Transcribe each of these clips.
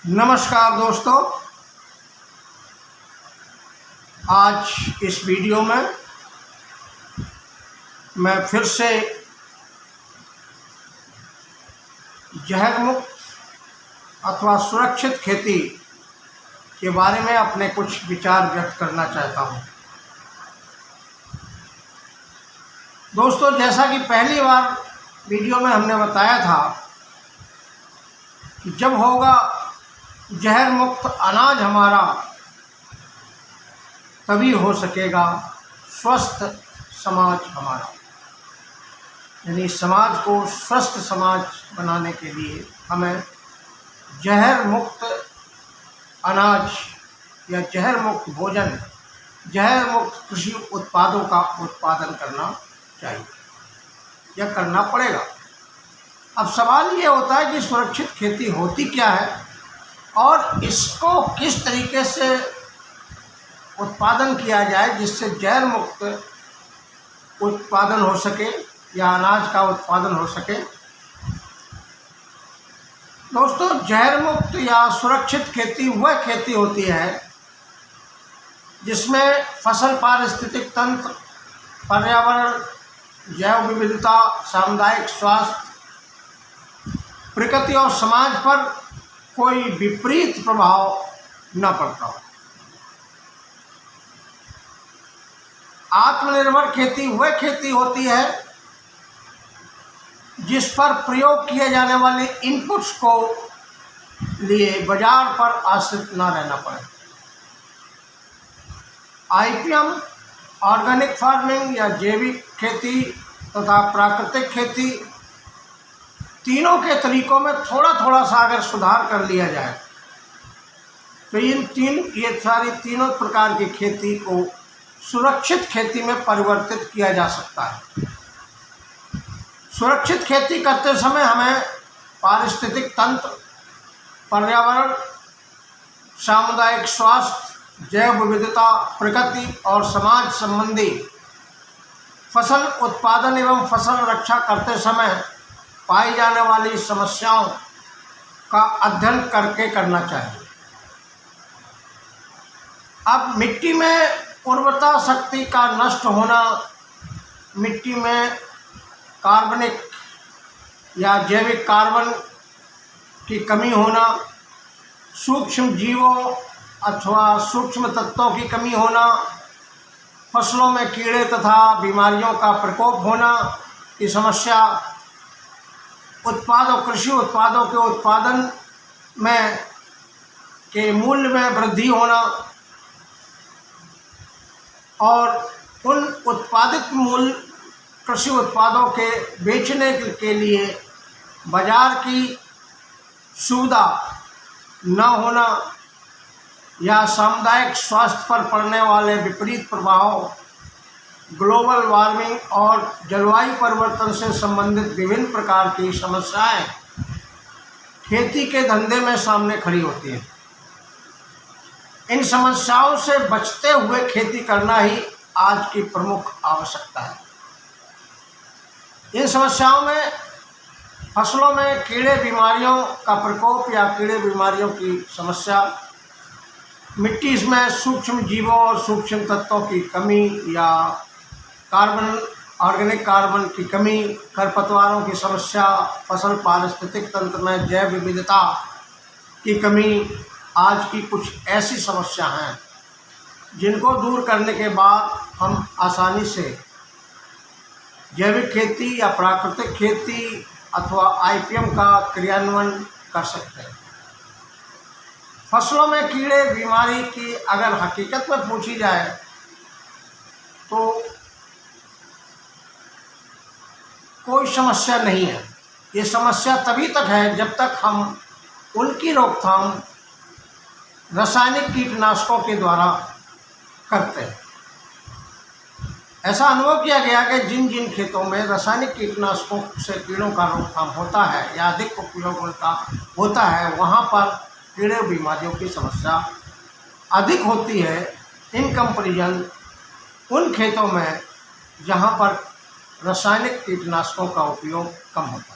नमस्कार दोस्तों, आज इस वीडियो में मैं फिर से जहर मुक्त अथवा सुरक्षित खेती के बारे में अपने कुछ विचार व्यक्त करना चाहता हूं। दोस्तों, जैसा कि पहली बार वीडियो में हमने बताया था कि जब होगा जहर मुक्त अनाज हमारा, तभी हो सकेगा स्वस्थ समाज हमारा। यानी समाज को स्वस्थ समाज बनाने के लिए हमें जहर मुक्त अनाज या जहर मुक्त भोजन, जहर मुक्त कृषि उत्पादों का उत्पादन करना चाहिए या करना पड़ेगा। अब सवाल ये होता है कि सुरक्षित खेती होती क्या है और इसको किस तरीके से उत्पादन किया जाए जिससे जहर मुक्त उत्पादन हो सके या अनाज का उत्पादन हो सके। दोस्तों, जहर मुक्त या सुरक्षित खेती वह खेती होती है जिसमें फसल, पारिस्थितिक तंत्र, पर्यावरण, जैव विविधता, सामुदायिक स्वास्थ्य, प्रकृति और समाज पर कोई विपरीत प्रभाव न पड़ता हो। आत्मनिर्भर खेती वह खेती होती है जिस पर प्रयोग किए जाने वाले इनपुट्स को लिए बाजार पर आश्रित न रहना पड़े। आईपीएम, ऑर्गेनिक फार्मिंग या जैविक खेती तथा प्राकृतिक खेती, तीनों के तरीकों में थोड़ा थोड़ा सा अगर सुधार कर लिया जाए तो ये सारी तीनों प्रकार की खेती को सुरक्षित खेती में परिवर्तित किया जा सकता है। सुरक्षित खेती करते समय हमें पारिस्थितिक तंत्र, पर्यावरण, सामुदायिक स्वास्थ्य, जैव विविधता, प्रकृति और समाज संबंधी फसल उत्पादन एवं फसल रक्षा करते समय पाई जाने वाली समस्याओं का अध्ययन करके करना चाहिए। अब मिट्टी में उर्वरता शक्ति का नष्ट होना, मिट्टी में कार्बनिक या जैविक कार्बन की कमी होना, सूक्ष्म जीवों अथवा सूक्ष्म तत्वों की कमी होना, फसलों में कीड़े तथा बीमारियों का प्रकोप होना की समस्या, उत्पादों, कृषि उत्पादों के उत्पादन में के मूल्य में वृद्धि होना और उन उत्पादित मूल्य कृषि उत्पादों के बेचने के लिए बाजार की सुविधा न होना या सामुदायिक स्वास्थ्य पर पड़ने वाले विपरीत प्रभाव, ग्लोबल वार्मिंग और जलवायु परिवर्तन से संबंधित विभिन्न प्रकार की समस्याएं खेती के धंधे में सामने खड़ी होती हैं। इन समस्याओं से बचते हुए खेती करना ही आज की प्रमुख आवश्यकता है। इन समस्याओं में फसलों में कीड़े बीमारियों का प्रकोप या कीड़े बीमारियों की समस्या, मिट्टी में सूक्ष्म जीवों और सूक्ष्म तत्वों की कमी या कार्बन, ऑर्गेनिक कार्बन की कमी, खरपतवारों की समस्या, फसल पारिस्थितिक तंत्र में जैव विविधता की कमी आज की कुछ ऐसी समस्या हैं जिनको दूर करने के बाद हम आसानी से जैविक खेती या प्राकृतिक खेती अथवा आईपीएम का क्रियान्वयन कर सकते हैं। फसलों में कीड़े बीमारी की अगर हकीकत में पूछी जाए तो कोई समस्या नहीं है। ये समस्या तभी तक है जब तक हम उनकी रोकथाम रासायनिक कीटनाशकों के द्वारा करते हैं। ऐसा अनुभव किया गया कि जिन जिन खेतों में रासायनिक कीटनाशकों से कीड़ों का रोकथाम होता है या अधिक उपयोग उनका होता है, वहाँ पर कीड़े बीमारियों की समस्या अधिक होती है इन कंपैरिजन उन खेतों में जहाँ पर रासायनिक कीटनाशकों का उपयोग कम होता है।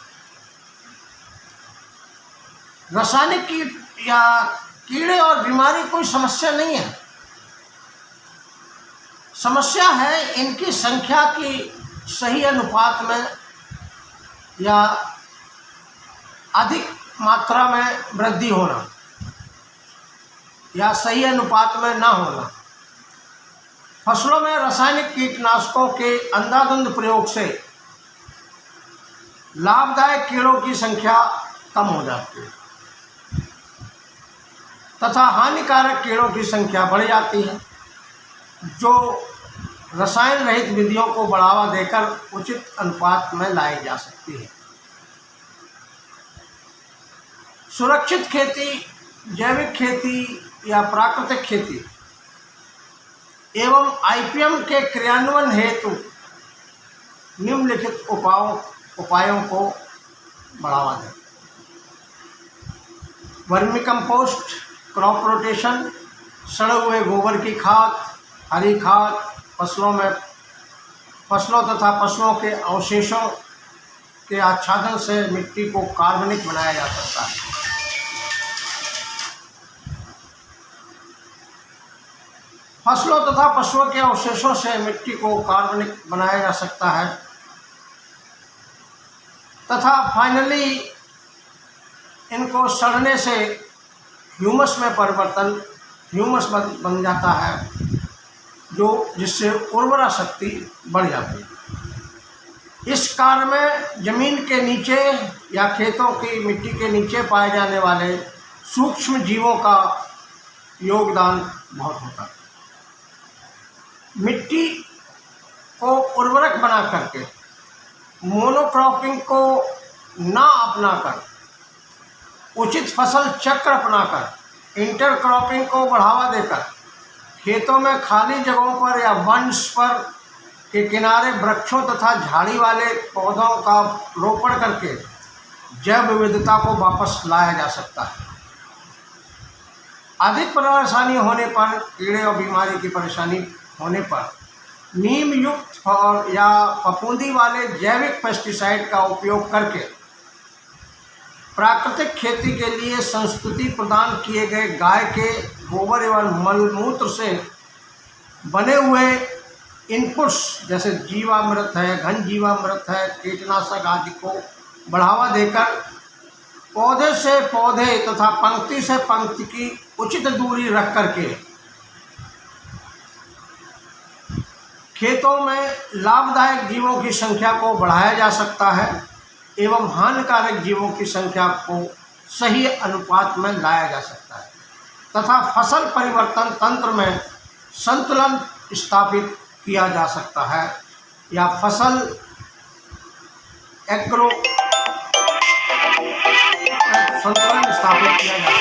रासायनिक या कीड़े और बीमारी कोई समस्या नहीं है। समस्या है इनकी संख्या की सही अनुपात में या अधिक मात्रा में वृद्धि होना या सही अनुपात में ना होना। फसलों में रासायनिक कीटनाशकों के अंधाधुंध प्रयोग से लाभदायक कीड़ों की संख्या कम हो जाती है तथा हानिकारक कीड़ों की संख्या बढ़ जाती है, जो रसायन रहित विधियों को बढ़ावा देकर उचित अनुपात में लाई जा सकती है। सुरक्षित खेती, जैविक खेती या प्राकृतिक खेती एवं आईपीएम के क्रियान्वयन हेतु निम्नलिखित उपायों को बढ़ावा दें। वर्मी कंपोस्ट, क्रॉप रोटेशन, सड़े हुए गोबर की खाद, हरी खाद, फसलों तथा पशुओं के अवशेषों के आच्छादन से मिट्टी को कार्बनिक बनाया जा सकता है। फसलों तथा पशुओं के अवशेषों से मिट्टी को कार्बनिक बनाया जा सकता है तथा फाइनली इनको सड़ने से ह्यूमस में परिवर्तन, ह्यूमस बन जाता है, जिससे उर्वरा शक्ति बढ़ जाती है। इस कार्य में जमीन के नीचे या खेतों की मिट्टी के नीचे पाए जाने वाले सूक्ष्म जीवों का योगदान बहुत होता है। मिट्टी को उर्वरक बना करके मोनोक्रॉपिंग को ना अपनाकर उचित फसल चक्र अपनाकर इंटरक्रॉपिंग को बढ़ावा देकर खेतों में खाली जगहों पर या वंश पर के किनारे वृक्षों तथा झाड़ी वाले पौधों का रोपण करके जैव विविधता को वापस लाया जा सकता है। अधिक परेशानी होने पर, कीड़े और बीमारी की परेशानी होने पर नीम युक्त और या फफूंदी वाले जैविक पेस्टिसाइड का उपयोग करके प्राकृतिक खेती के लिए संस्तुति प्रदान किए गए गाय के गोबर एवं मलमूत्र से बने हुए इनपुट्स जैसे जीवामृत है, घन जीवामृत है, कीटनाशक आदि को बढ़ावा देकर पौधे से पौधे तथा पंक्ति से पंक्ति की उचित दूरी रख करके खेतों में लाभदायक जीवों की संख्या को बढ़ाया जा सकता है एवं हानिकारक जीवों की संख्या को सही अनुपात में लाया जा सकता है तथा फसल परिवर्तन तंत्र में संतुलन स्थापित किया जा सकता है या फसल संतुलन स्थापित किया जा सकता है।